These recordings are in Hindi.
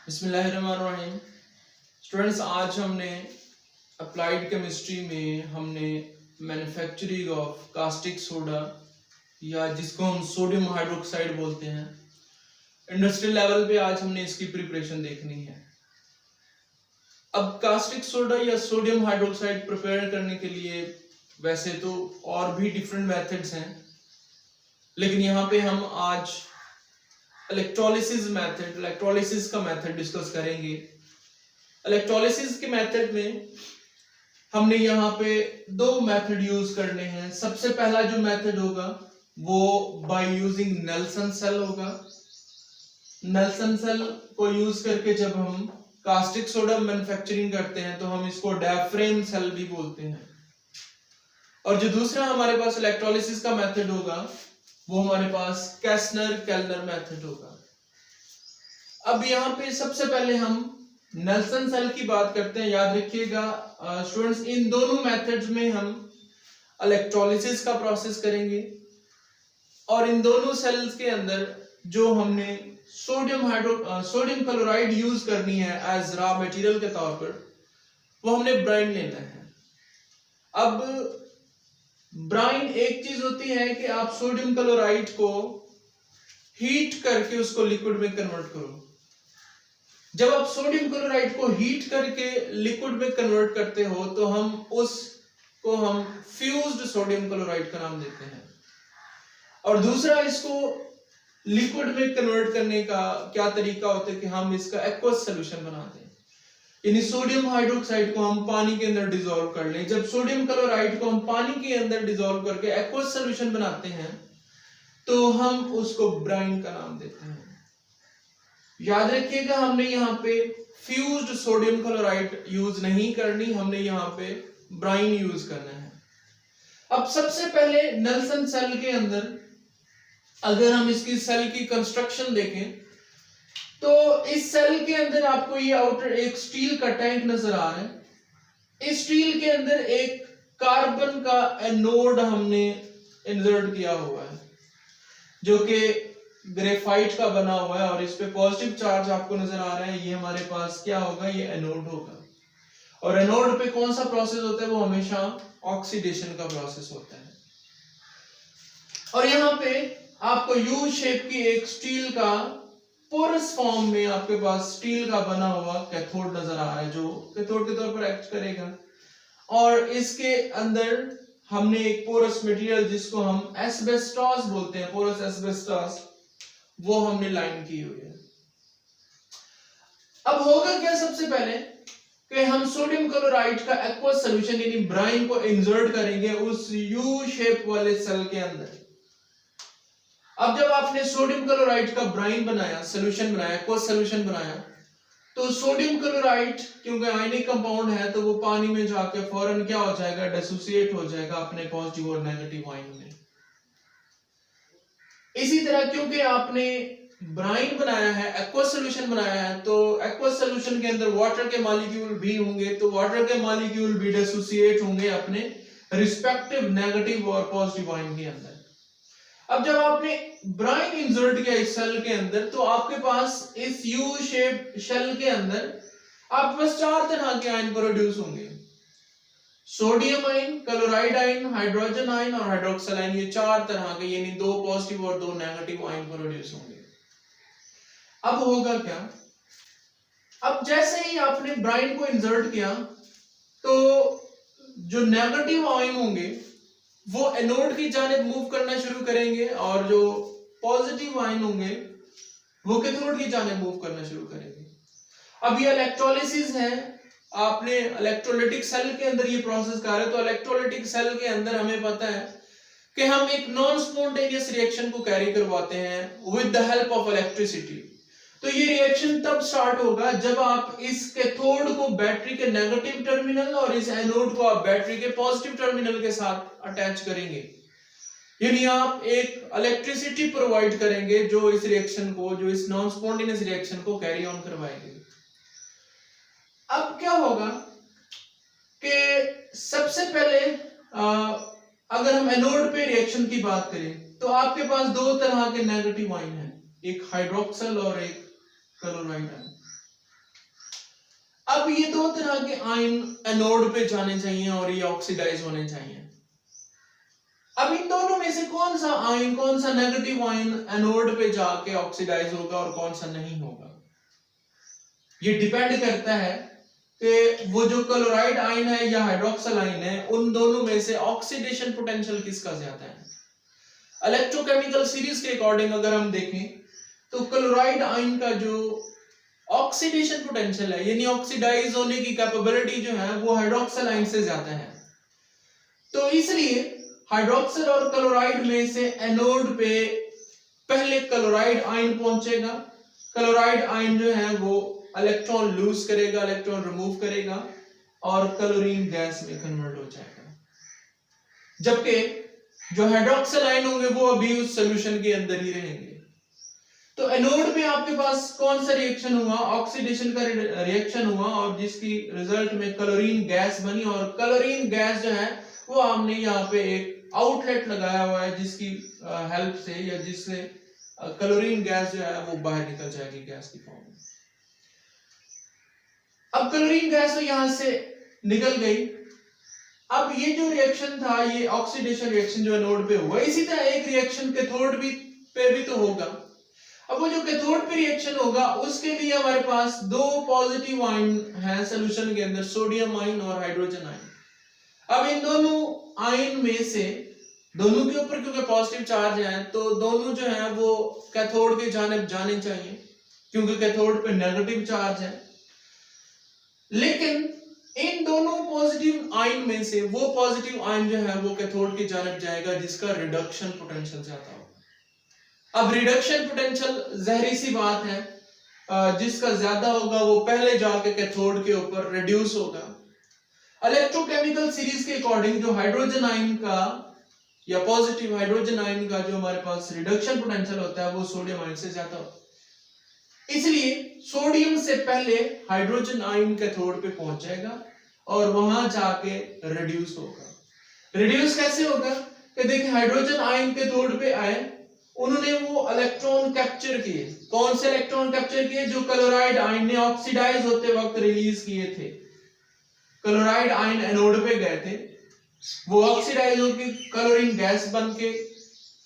बिस्मिल्लाहिर्रहमानिर्रहीम। स्टूडेंट्स, आज हमने अप्लाइड केमिस्ट्री में हमने मैन्युफैक्चरिंग ऑफ कास्टिक सोडा या जिसको हम सोडियम हाइड्रोक्साइड बोलते हैं, इंडस्ट्रियल लेवल पे आज हमने इसकी प्रिपरेशन देखनी है। अब कास्टिक सोडा या सोडियम हाइड्रोक्साइड प्रिपेयर करने के लिए वैसे तो और भी डिफरेंट मेथड्स हैं, लेकिन यहाँ पे हम आज इलेक्ट्रोलिसिस का मेथड डिस्कस करेंगे। इलेक्ट्रोलिसिस के मेथड में हमने यहाँ पे दो मेथड यूज करने हैं। सबसे पहला जो मेथड होगा वो बाय यूजिंग नेल्सन सेल होगा। नेल्सन सेल को यूज करके जब हम कास्टिक सोडा मैन्युफैक्चरिंग करते हैं तो हम इसको डायफ्रेम सेल भी बोलते हैं। और जो दूसरा हमारे पास इलेक्ट्रोलिसिस का मेथड होगा वो हमारे पास कैसनर-केल्नर मेथड होगा। अब यहाँ पे सबसे पहले हम नेल्सन सेल की बात करते हैं। याद रखिएगा स्टूडेंट्स, इन दोनों मेथड्स में हम इलेक्ट्रोलिसिस का प्रोसेस करेंगे और इन दोनों सेल्स के अंदर जो हमने सोडियम क्लोराइड यूज करनी है एज रॉ मटेरियल के तौर पर, वो हमने ब्राइन लेना है। अब ब्राइन एक चीज होती है कि आप सोडियम क्लोराइड को हीट करके उसको लिक्विड में कन्वर्ट करो। जब आप सोडियम क्लोराइड को हीट करके लिक्विड में कन्वर्ट करते हो तो हम उसको फ्यूज्ड सोडियम क्लोराइड का नाम देते हैं। और दूसरा, इसको लिक्विड में कन्वर्ट करने का क्या तरीका होता है कि हम इसका एक्वस सोल्यूशन बनाते हैं, यानी सोडियम हाइड्रोक्साइड को हम पानी के अंदर डिसॉल्व कर लें। जब सोडियम क्लोराइड को हम पानी के अंदर डिसॉल्व करके एक्वस सॉल्यूशन बनाते हैं तो हम उसको ब्राइन का नाम देते हैं। याद रखिएगा, हमने यहाँ पे फ्यूज्ड सोडियम क्लोराइड यूज नहीं करनी, हमने यहाँ पे ब्राइन यूज करना है। अब सबसे पहले नेल्सन सेल के अंदर अगर हम इसकी सेल की कंस्ट्रक्शन देखें तो इस सेल के अंदर आपको ये आउटर एक स्टील का टैंक नजर आ रहा है। इस स्टील के अंदर एक कार्बन का एनोड हमने इंसर्ट किया हुआ है जो कि ग्रेफाइट का बना हुआ है और इस पे पॉजिटिव चार्ज आपको नजर आ रहा है। ये हमारे पास क्या होगा, ये एनोड होगा। और एनोड पे कौन सा प्रोसेस होता है, वो हमेशा ऑक्सीडेशन का प्रोसेस होता है। और यहाँ पे आपको यू शेप की एक स्टील का पोरस फॉर्म में आपके पास स्टील का बना हुआ कैथोड नजर आ रहा है जो कैथोड के तौर पर एक्ट करेगा। और इसके अंदर हमने एक पोरस मटेरियल जिसको हम एस्बेस्टॉस बोलते हैं, पोरस एस्बेस्टॉस, वो हमने लाइन की हुई है। अब होगा क्या, सबसे पहले कि हम सोडियम क्लोराइड का एक्वस सॉल्यूशन यानी ब्राइन को इंसर्ट करेंगे उस यू शेप वाले सेल के अंदर। अब जब आपने सोडियम क्लोराइड का ब्राइन बनाया, सॉल्यूशन बनाया, एक्वस सॉल्यूशन बनाया, तो सोडियम क्लोराइड क्योंकि आयनिक कंपाउंड है तो वो पानी में जाके फौरन क्या हो जाएगा, डिसोसिएट हो जाएगा अपने पॉजिटिव और नेगेटिव आयन में। इसी तरह क्योंकि आपने ब्राइन बनाया है, एक्वस सॉल्यूशन बनाया है, तो एक्वस सॉल्यूशन के अंदर वाटर के मॉलिक्यूल भी होंगे, तो वाटर के मॉलिक्यूल भी डिसोसिएट होंगे अपने रिस्पेक्टिव नेगेटिव और पॉजिटिव आयन के अंदर। अब जब आपने ब्राइन इंसर्ट किया इस सेल के अंदर तो आपके पास इस यू शेप शेल के अंदर आपके पास चार तरह के आयन प्रोड्यूस होंगे, sodium ion, chloride ion, hydrogen ion और हाइड्रोक्सिल आयन। ये चार तरह के यानी दो पॉजिटिव और दो नेगेटिव आयन प्रोड्यूस होंगे। अब होगा क्या, अब जैसे ही आपने ब्राइन को इंसर्ट किया तो जो नेगेटिव आयन होंगे वो एनोड की जानिब मूव करना शुरू करेंगे और जो पॉजिटिव आयन होंगे वो कैथोड की जानिब मूव करना शुरू करेंगे। अब ये इलेक्ट्रोलिसिस है, आपने इलेक्ट्रोलाइटिक सेल के अंदर ये प्रोसेस कर रहे हैं। तो इलेक्ट्रोलाइटिक सेल के अंदर हमें पता है कि हम एक नॉन स्पॉन्टेनियस रिएक्शन को कैरी करवाते हैं with the help of electricity. तो ये रिएक्शन तब स्टार्ट होगा जब आप इस कैथोड को बैटरी के नेगेटिव टर्मिनल और इस एनोड को आप बैटरी के पॉजिटिव टर्मिनल के साथ अटैच करेंगे, यानी आप एक इलेक्ट्रिसिटी प्रोवाइड करेंगे जो इस रिएक्शन को, जो इस नॉन स्पॉन्टेनियस रिएक्शन को कैरी ऑन करवाएगी। अब क्या होगा कि सबसे पहले अगर हम एनोड पे रिएक्शन की बात करें तो आपके पास दो तरह के नेगेटिव आयन हैं, एक हाइड्रोक्सिल और एक क्लोराइड आयन। अब ये दो तरह के आयन एनोड पे जाने चाहिए और ये ऑक्सीडाइज होने चाहिए। अब इन दोनों में से कौन सा आयन, कौन सा नेगेटिव आयन एनोड पे जाके ऑक्सीडाइज होगा और कौन सा नहीं होगा, ये डिपेंड करता है कि वो जो क्लोराइड आयन है या हाइड्रोक्सिल आयन है, उन दोनों में से ऑक्सीडेशन पोटेंशियल किसका ज्यादा है। इलेक्ट्रोकेमिकल सीरीज के अकॉर्डिंग अगर हम देखें तो क्लोराइड आयन का जो ऑक्सीडेशन पोटेंशियल है, यानी ऑक्सीडाइज होने की कैपेबिलिटी जो है, वो हाइड्रोक्सिल आयन से ज्यादा है। तो इसलिए हाइड्रोक्सिल और क्लोराइड में से एनोड पे पहले क्लोराइड आयन पहुंचेगा। क्लोराइड आयन जो है वो इलेक्ट्रॉन लूज करेगा, इलेक्ट्रॉन रिमूव करेगा और क्लोरीन गैस में कन्वर्ट हो जाएगा। जबकि जो हाइड्रोक्सिल आयन होंगे वो अभी उस सॉल्यूशन के अंदर ही रहेंगे। तो एनोड में आपके पास कौन सा रिएक्शन हुआ, ऑक्सीडेशन का रिएक्शन हुआ और जिसकी रिजल्ट में क्लोरीन गैस बनी, और क्लोरीन गैस जो है वो हमने यहाँ पे एक आउटलेट लगाया हुआ है जिसकी हेल्प से या जिससे क्लोरीन गैस जो है वो बाहर निकल जाएगी गैस की फॉर्म में। अब क्लोरीन गैस तो यहां से निकल गई। अब ये जो रिएक्शन था, ये ऑक्सीडेशन रिएक्शन जो एनोड पे हुआ, इसी तरह एक रिएक्शन कैथोड पे भी तो होगा। अब वो जो कैथोड पे रिएक्शन होगा उसके लिए हमारे पास दो पॉजिटिव आयन है सॉल्यूशन के अंदर, सोडियम आयन और हाइड्रोजन आयन। अब इन दोनों आयन में से दोनों के ऊपर क्योंकि पॉजिटिव चार्ज है तो दोनों जो है वो कैथोड के जानिब जाने चाहिए, क्योंकि कैथोड पे नेगेटिव चार्ज है। लेकिन इन दोनों पॉजिटिव आयन में से वो पॉजिटिव आयन जो है वो कैथोड की जानिब जाएगा जिसका रिडक्शन पोटेंशियल ज्यादा होगा। अब रिडक्शन पोटेंशियल जहरी सी बात है, जिसका ज्यादा होगा वो पहले जाके कैथोड के ऊपर रिड्यूस होगा। इलेक्ट्रोकेमिकल सीरीज के अकॉर्डिंग जो हाइड्रोजन आयन का या पॉजिटिव हाइड्रोजन आयन का जो हमारे पास रिडक्शन पोटेंशियल होता है वो सोडियम आयन से ज्यादा होता है। इसलिए सोडियम से पहले हाइड्रोजन आयन कैथोड पे पहुंच जाएगा और वहां जाके रिड्यूस होगा। रिड्यूस कैसे होगा कि देखिए हाइड्रोजन आयन कैथोड पे आए, उन्होंने वो इलेक्ट्रॉन कैप्चर किए। कौन से इलेक्ट्रॉन कैप्चर किए? जो क्लोराइड आयन ने ऑक्सीडाइज होते वक्त रिलीज किए थे। क्लोराइड आयन एनोड पे गए थे, वो ऑक्सीडाइज होकर क्लोरीन गैस बन के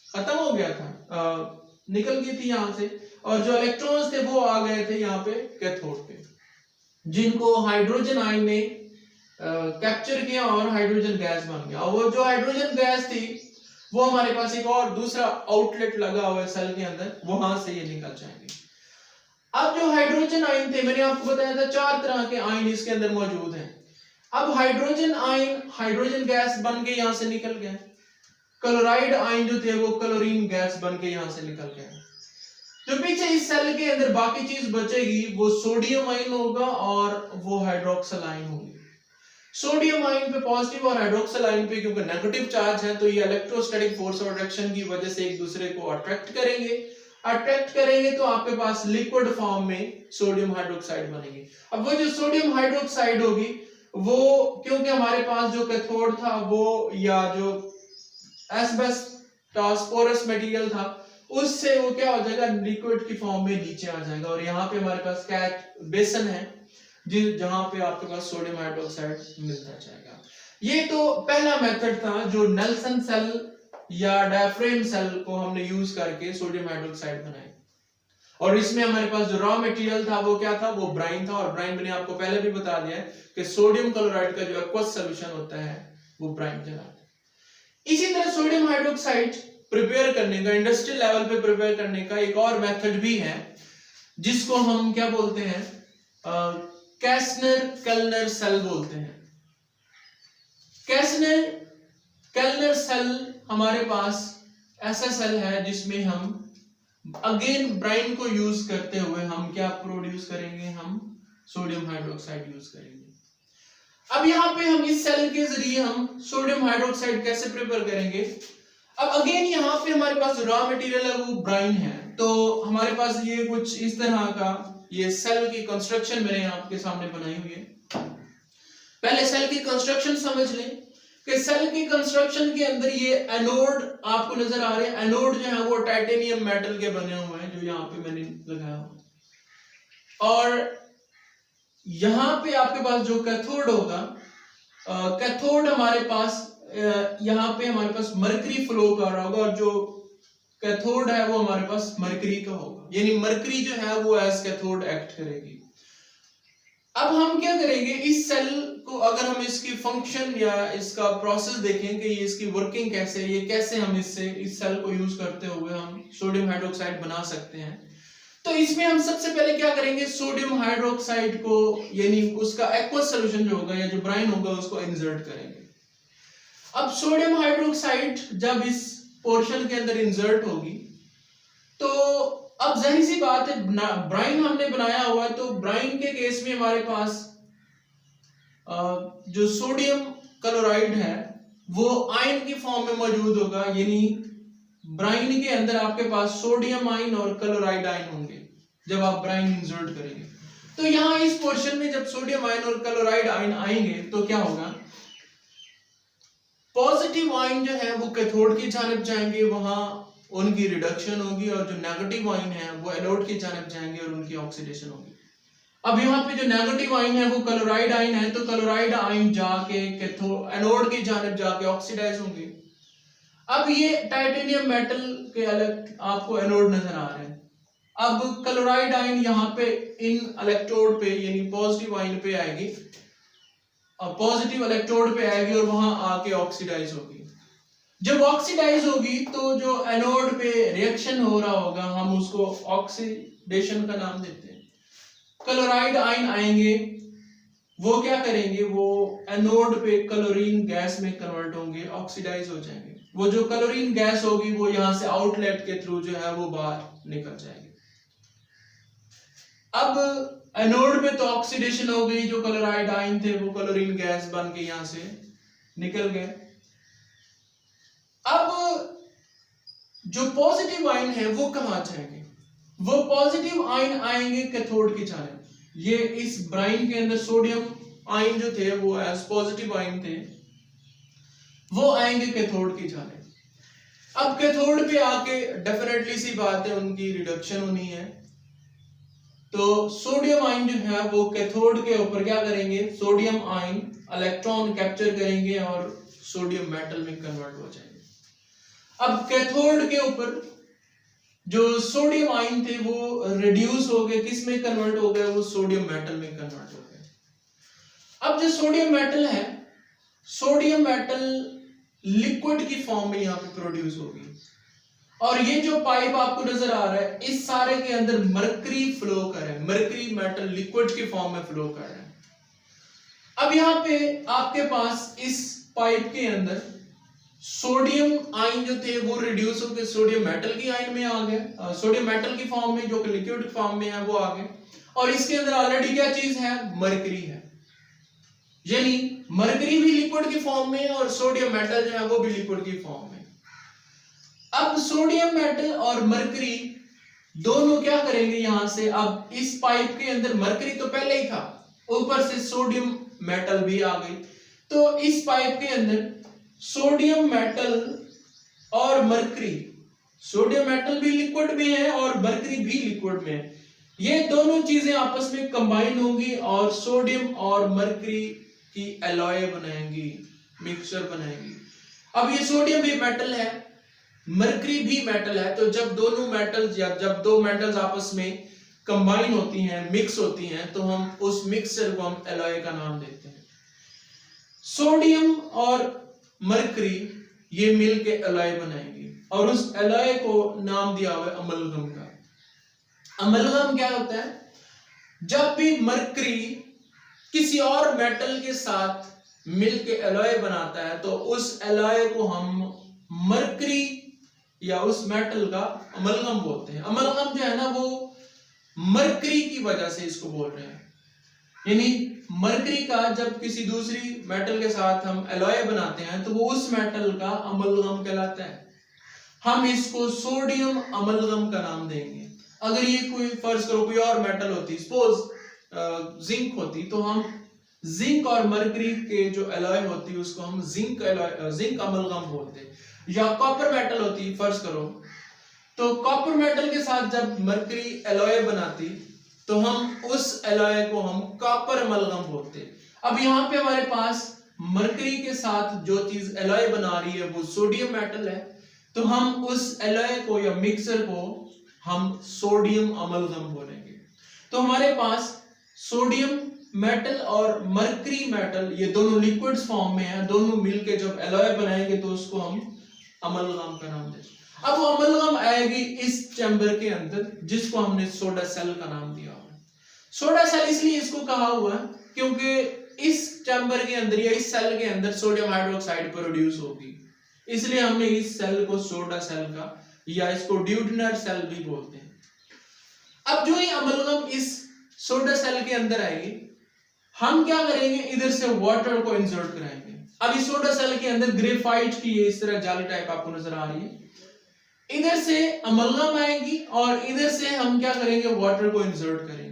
खत्म हो गया था, निकल गई थी यहां से, और जो इलेक्ट्रॉन्स थे वो आ गए थे यहाँ पे कैथोड पे, जिनको हाइड्रोजन आयन ने कैप्चर किया और हाइड्रोजन गैस बन गया। और वो जो हाइड्रोजन गैस थी वो हमारे पास एक और दूसरा आउटलेट लगा हुआ है सेल के अंदर, वहां से ये निकल जाएंगे। अब जो हाइड्रोजन आयन थे, मैंने आपको बताया था 4 तरह के आयन इसके अंदर मौजूद हैं। अब हाइड्रोजन आयन हाइड्रोजन गैस बन के यहां से निकल गए, क्लोराइड आयन जो थे वो क्लोरीन गैस बन के यहां से निकल गए। जो पीछे इस सेल के अंदर बाकी चीज बचेगी वो सोडियम आयन होगा और वो हाइड्रोक्सिल आयन होगी। सोडियम आयन पे पॉजिटिव और हाइड्रोक्सिल आयन पे क्योंकि नेगेटिव चार्ज है तो ये इलेक्ट्रोस्टैटिक फोर्स और अट्रैक्शन की वजह से एक दूसरे को अट्रैक्ट करेंगे तो आपके पास लिक्विड फॉर्म में सोडियम हाइड्रोक्साइड बनेगी। अब वो जो सोडियम हाइड्रोक्साइड होगी वो क्योंकि हमारे पास जो कैथोड था वो या जो एस्बेस्टॉस पोरस मटेरियल था उससे वो क्या हो जाएगा, लिक्विड की फॉर्म में नीचे आ जाएगा। और यहाँ पे हमारे पास कैच बेसन है जहां पे आपके पास सोडियम हाइड्रोक्साइड मिलता जाएगा। ये तो पहला मेथड था जो नेल्सन सेल या डायफ्रेम सेल को हमने यूज करके सोडियम हाइड्रोक्साइड बनाई। और इसमें हमारे पास जो रॉ मटेरियल था वो क्या था, वो ब्राइन था। और ब्राइन मैंने आपको पहले भी बता दिया है कि सोडियम क्लोराइड का जो एक्वस सॉल्यूशन होता है वो ब्राइन कहलाता है। इसी तरह सोडियम हाइड्रोक्साइड प्रिपेयर करने का, इंडस्ट्रियल लेवल पे प्रिपेयर करने का एक और मेथड भी है जिसको हम क्या बोलते हैं, कैसनर-केल्नर सेल बोलते हैं। कैसनर-केल्नर सेल हमारे पास ऐसा सेल है जिसमें हम अगेन ब्राइन को यूज करते हुए हम क्या प्रोड्यूस करेंगे, हम सोडियम हाइड्रोक्साइड यूज करेंगे। अब यहाँ पे हम इस सेल के जरिए हम सोडियम हाइड्रोक्साइड कैसे प्रिपेयर करेंगे। अब अगेन यहाँ पे हमारे पास रॉ मटेरियल है वो ब्राइन है, तो हमारे पास ये कुछ इस तरह का ये सेल की कंस्ट्रक्शन मैंने आपके सामने बनाई हुई है। पहले सेल की कंस्ट्रक्शन समझ लें कि सेल की कंस्ट्रक्शन के अंदर ये एनोड आपको नजर आ रहे हैं। एनोड जो है वो टाइटेनियम मेटल के बने हुए हैं जो यहाँ पे मैंने लगाया हुआ। और यहाँ पे आपके पास जो कैथोड होगा, कैथोड हमारे पास यहाँ पे हमारे पास मरकरी फ्लो कर रहा होगा और जो कैथोड है वो हमारे पास मरकरी का होगा, यानी मरकरी जो है वो एज कैथोड एक्ट करेगी। अब हम क्या करेंगे, इस सेल को अगर हम इसकी फंक्शन या इसका प्रोसेस देखें कि ये इसकी वर्किंग कैसे है, ये कैसे हम इससे इस सेल को यूज करते हुए हम सोडियम हाइड्रोक्साइड बना सकते हैं। तो इसमें हम सबसे पहले क्या करेंगे, सोडियम हाइड्रोक्साइड को यानी उसका एक्वस सॉल्यूशन जो होगा या जो ब्राइन होगा उसको इंसर्ट करेंगे। अब सोडियम हाइड्रोक्साइड जब इस पोर्शन के अंदर इंसर्ट होगी तो अब जाहिर सी बात है ब्राइन हमने बनाया हुआ है, तो ब्राइन के केस में हमारे पास जो सोडियम क्लोराइड है वो आयन की फॉर्म में मौजूद होगा, यानी ब्राइन के अंदर आपके पास सोडियम आयन और क्लोराइड आयन होंगे जब आप ब्राइन इंसर्ट करेंगे। तो यहाँ इस पोर्शन में जब सोडियम आयन और क्लोराइड आयन आएंगे तो क्या होगा, पॉजिटिव आयन जो है वो कैथोड की जानिब जाएंगे, वहां उनकी रिडक्शन होगी, और जो नेगेटिव आयन है वो एनोड की जानिब जाएंगे और उनकी ऑक्सीडेशन होगी। अब यहाँ पे जो नेगेटिव आयन है वो क्लोराइड आयन है, तो क्लोराइड आयन जाके एनोड की जानिब जाके ऑक्सीडाइज होंगे। अब ये टाइटेनियम मेटल के अलग आपको एनोड नजर आ रहे हैं। अब क्लोराइड आयन यहाँ पे इन इलेक्ट्रोड पे यानी पॉजिटिव आयन पे आएगी, पॉजिटिव इलेक्ट्रोड पे आएगी और वहां आके ऑक्सीडाइज होगी। जब ऑक्सीडाइज होगी तो जो एनोड पे रिएक्शन हो रहा होगा हम उसको ऑक्सीडेशन का नाम देते हैं। क्लोराइड आयन आएंगे, वो क्या करेंगे, वो एनोड पे क्लोरीन गैस में कन्वर्ट होंगे, ऑक्सीडाइज हो जाएंगे। वो जो क्लोरीन गैस होगी वो यहां से आउटलेट के थ्रू जो है वो बाहर निकल जाएगी। अब एनोड पे तो ऑक्सीडेशन हो गई, जो क्लोराइड आयन थे वो क्लोरीन गैस बन के यहां से निकल गए। अब जो पॉजिटिव आयन है वो कहां जाएंगे, वो पॉजिटिव आयन आएंगे कैथोड की जानिब। ये इस ब्राइन के अंदर सोडियम आयन जो थे वो एज पॉजिटिव आयन थे, वो आएंगे कैथोड की जानिब। अब कैथोड पे आके डेफिनेटली सी बात है उनकी रिडक्शन होनी है, तो सोडियम आयन जो है वो कैथोड के ऊपर क्या करेंगे, सोडियम आयन इलेक्ट्रॉन कैप्चर करेंगे और सोडियम मेटल में कन्वर्ट हो जाएंगे। अब कैथोड के ऊपर जो सोडियम आयन थे वो रिड्यूस हो गए, किस में कन्वर्ट हो गए, वो सोडियम मेटल में कन्वर्ट हो गए। अब जो सोडियम मेटल है, सोडियम मेटल लिक्विड की फॉर्म में यहाँ पे प्रोड्यूस होगी, और ये जो पाइप आपको नजर आ रहा है इस सारे के अंदर मरकरी फ्लो कर रहा है, मरकरी मेटल लिक्विड की फॉर्म में फ्लो कर रहा है। अब यहाँ पे आपके पास इस पाइप के अंदर सोडियम आयन जो थे वो रिड्यूस होकर सोडियम मेटल की आयन में आ गए, सोडियम मेटल की फॉर्म में जो कि लिक्विड फॉर्म में है वो आ गए, और इसके अंदर ऑलरेडी क्या चीज है, मरकरी है, यानी मरकरी भी लिक्विड की फॉर्म में और सोडियम मेटल जो है वो भी लिक्विड की फॉर्म में। अब सोडियम मेटल और मरकरी दोनों क्या करेंगे, यहां से अब इस पाइप के अंदर मरकरी तो पहले ही था, ऊपर से सोडियम मेटल भी आ गई, तो इस पाइप के अंदर सोडियम मेटल और मरकरी, सोडियम मेटल भी लिक्विड में है और मरकरी भी लिक्विड में है, ये दोनों चीजें आपस में कंबाइन होंगी और सोडियम और मरकरी की एलॉय बनाएंगी, मिक्सचर बनाएंगी। अब ये सोडियम भी मेटल है, मरकरी भी मेटल है, तो जब दोनों मेटल्स या जब दो मेटल्स आपस में कंबाइन होती हैं, मिक्स होती हैं, तो हम उस मिक्सचर को हम एलॉय का नाम देते हैं। सोडियम और मरकरी ये मिल के एलॉय बनाएंगी और उस एलॉय को नाम दिया हुआ है अमलगम का। अमलगम क्या होता है, जब भी मरकरी किसी और मेटल के साथ मिलके एलॉय बनाता है तो उस एलॉय को हम मरकरी या उस मेटल का अमलगम बोलते हैं। अमलगम जो है ना वो मरकरी की वजह से इसको बोल रहे हैं, यानी मरकरी का जब किसी दूसरी मेटल के साथ हम एलॉय बनाते हैं तो वो उस मेटल का अमलगम कहलाता है। हम इसको सोडियम अमलगम का नाम देंगे। अगर ये कोई फर्ज करो कोई और मेटल होती, सपोज जिंक होती, तो हम जिंक और मरकरी के जो एलॉय होती उसको हम जिंक अमलगम बोलते। या कॉपर मेटल होती फर्ज करो, तो कॉपर मेटल के साथ जब मरकरी एलॉय बनाती तो हम उस एलॉय को हम कॉपर अमलगम बोलते हैं। अब यहाँ पे हमारे पास मरकरी के साथ जो चीज एलॉय बना रही है वो सोडियम मेटल है, तो हम उस एलॉय को या मिक्सर को हम सोडियम अमलगम बोलेंगे। तो हमारे पास सोडियम मेटल और मरकरी मेटल ये दोनों लिक्विड्स फॉर्म में है, दोनों मिलके जब एलॉय बनाएंगे तो उसको हम अमलगम का नाम देंगे। अब वो अमलगम आएगी इस चैम्बर के अंदर जिसको हमने सोडा सेल का नाम दिया हुआ है। सोडा सेल इसलिए इसको कहा हुआ है क्योंकि इस चैम्बर के अंदर या इस सेल के अंदर सोडियम हाइड्रोक्साइड प्रोड्यूस होगी, इसलिए हमने इस सेल को सोडा सेल का या इसको ड्यूटेनर सेल भी बोलते हैं। अब जो ये अमलगम इस सोडा सेल के अंदर आएगी, हम क्या करेंगे, इधर से वाटर को इंसर्ट कराएंगे। अब इस सोडा सेल के अंदर ग्रेफाइट की ये इस तरह जाली टाइप आपको नजर आ रही है, इधर से अमलगम आएगी और इधर से हम क्या करेंगे, वाटर को इंसर्ट करेंगे।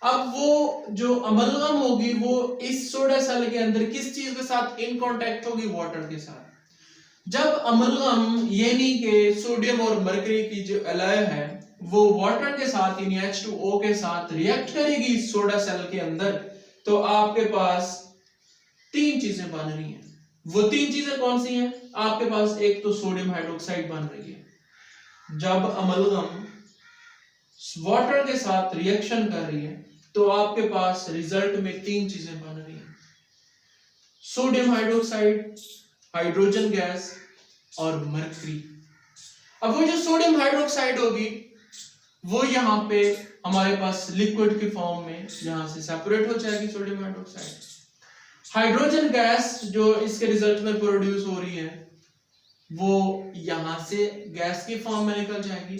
अब वो जो अमलगम होगी वो इस सोडा सेल के अंदर किस चीज के साथ इन कांटेक्ट होगी, वाटर के साथ। जब अमलगम यानी कि सोडियम और मरकरी की जो एलॉय है वो वाटर के साथ यानी H2O के साथ रिएक्ट करेगी इस सोडा सेल के अंदर, तो आपके पास तीन चीजें बन रही हैं। वो तीन चीजें कौन सी हैं? आपके पास एक तो सोडियम हाइड्रोक्साइड बन रही है, जब अमलगम वाटर के साथ रिएक्शन कर रही है तो आपके पास रिजल्ट में तीन चीजें बन रही हैं, सोडियम हाइड्रोक्साइड, हाइड्रोजन गैस और मरकरी। अब वो जो सोडियम हाइड्रोक्साइड होगी वो यहाँ पे हमारे पास लिक्विड की फॉर्म में यहां से सेपरेट हो जाएगी सोडियम हाइड्रोक्साइड। हाइड्रोजन गैस जो इसके रिजल्ट में प्रोड्यूस हो रही है वो यहां से गैस की फॉर्म में निकल जाएगी,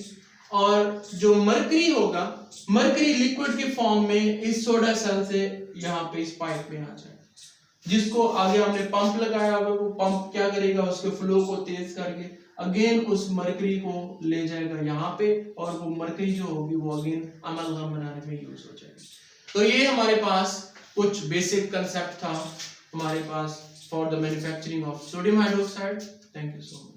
और जो मरकरी होगा, मरकरी लिक्विड की फॉर्म में इस सोडा सेल से यहाँ पे इस पाइप में आ जाएगा, जिसको आगे हमने पंप लगाया हुआ, वो पंप क्या करेगा, उसके फ्लो को तेज करके अगेन उस मरकरी को ले जाएगा यहाँ पे, और वो मरकरी जो होगी वो अगेन अमलगम बनाने में यूज हो जाएगी। तो ये हमारे पास कुछ बेसिक कंसेप्ट था हमारे पास for the manufacturing of sodium hydroxide. Thank you so much.